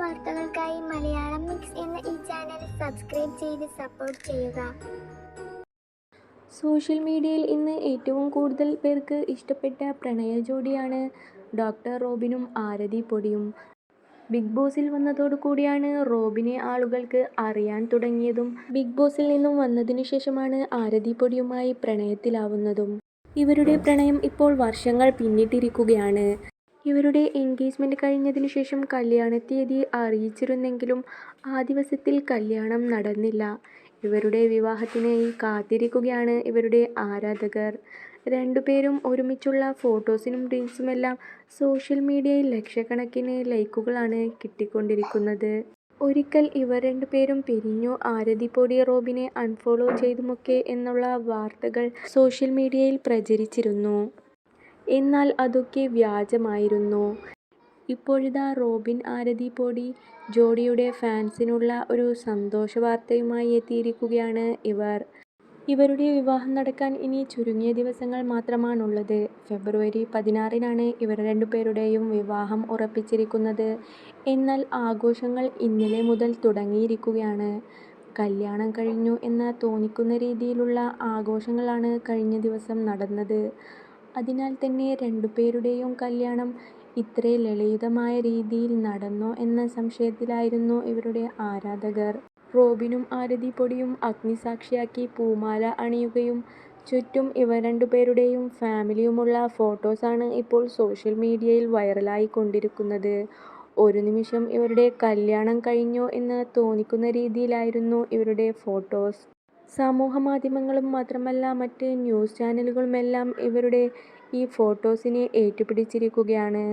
വാർത്തകൾക്കായി മലയാളം മിക്സ് എന്ന ഈ ചാനൽ സബ്സ്ക്രൈബ് ചെയ്ത് സപ്പോർട്ട് ചെയ്യുക. സോഷ്യൽ മീഡിയയിൽ ഇന്ന് ഏറ്റവും കൂടുതൽ പേർക്ക് ഇഷ്ടപ്പെട്ട പ്രണയ ജോഡിയാണ് ഡോക്ടർ റോബിനും ആരതി പൊടിയും. ബിഗ് ബോസിൽ വന്നതോടുകൂടിയാണ് റോബിനെ ആളുകൾക്ക് അറിയാൻ തുടങ്ങിയതും ബിഗ് ബോസിൽ നിന്നും വന്നതിനു ശേഷമാണ് ആരതി പൊടിയുമായി പ്രണയത്തിലാവുന്നതും. ഇവരുടെ പ്രണയം ഇപ്പോൾ വർഷങ്ങൾ പിന്നിട്ടിരിക്കുകയാണ്. ഇവരുടെ എൻഗേജ്മെന്റ് കഴിഞ്ഞതിനു ശേഷം കല്യാണ തീയതി അറിയിച്ചിരുന്നെങ്കിലും ആ ദിവസത്തിൽ കല്യാണം നടന്നില്ല. ഇവരുടെ വിവാഹത്തിനായി കാത്തിരിക്കുകയാണ് ഇവരുടെ ആരാധകർ. രണ്ടുപേരും ഒരുമിച്ചുള്ള ഫോട്ടോസിനും റീൽസുമെല്ലാം സോഷ്യൽ മീഡിയയിൽ ലക്ഷക്കണക്കിന് ലൈക്കുകളാണ് കിട്ടിക്കൊണ്ടിരിക്കുന്നത്. ഒരിക്കൽ ഇവർ രണ്ടുപേരും പിരിഞ്ഞു, ആരതി പൊടി റോബിനെ അൺഫോളോ ചെയ്തുമൊക്കെ എന്നുള്ള വാർത്തകൾ സോഷ്യൽ മീഡിയയിൽ പ്രചരിച്ചിരുന്നു. എന്നാൽ അതൊക്കെ വ്യാജമായിരുന്നു. ഇപ്പോഴിതാ റോബിൻ ആരതി പൊടി ജോഡിയുടെ ഫാൻസിനുള്ള ഒരു സന്തോഷ വാർത്തയുമായി എത്തിയിരിക്കുകയാണ് ഇവർ. ഇവരുടെ വിവാഹം നടക്കാൻ ഇനി ചുരുങ്ങിയ ദിവസങ്ങൾ മാത്രമാണുള്ളത്. ഫെബ്രുവരി 16-നാണ് ഇവർ രണ്ടുപേരുടെയും വിവാഹം ഉറപ്പിച്ചിരിക്കുന്നത്. എന്നാൽ ആഘോഷങ്ങൾ ഇന്നലെ മുതൽ തുടങ്ങിയിരിക്കുകയാണ്. കല്യാണം കഴിഞ്ഞു എന്ന് തോന്നിക്കുന്ന രീതിയിലുള്ള ആഘോഷങ്ങളാണ് കഴിഞ്ഞ ദിവസം നടന്നത്. അതിനാൽ തന്നെ രണ്ടുപേരുടെയും കല്യാണം ഇത്ര ലളിതമായ രീതിയിൽ നടന്നോ എന്ന സംശയത്തിലായിരുന്നു ഇവരുടെ ആരാധകർ. റോബിനും ആരതി പൊടിയും അഗ്നിസാക്ഷിയാക്കി പൂമാല അണിയുകയും ചുറ്റും ഇവർ രണ്ടുപേരുടെയും ഫാമിലിയുമുള്ള ഫോട്ടോസാണ് ഇപ്പോൾ സോഷ്യൽ മീഡിയയിൽ വൈറലായി കൊണ്ടിരിക്കുന്നത്. ഒരു നിമിഷം ഇവരുടെ കല്യാണം കഴിഞ്ഞോ എന്ന് തോന്നിക്കുന്ന രീതിയിലായിരുന്നു ഇവരുടെ ഫോട്ടോസ്. സമൂഹ മാധ്യമങ്ങളും മാത്രമല്ല മറ്റ് ന്യൂസ് ചാനലുകളുമെല്ലാം ഇവരുടെ ഈ ഫോട്ടോസിനെ ഏറ്റുപിടിച്ചിരിക്കുകയാണ്.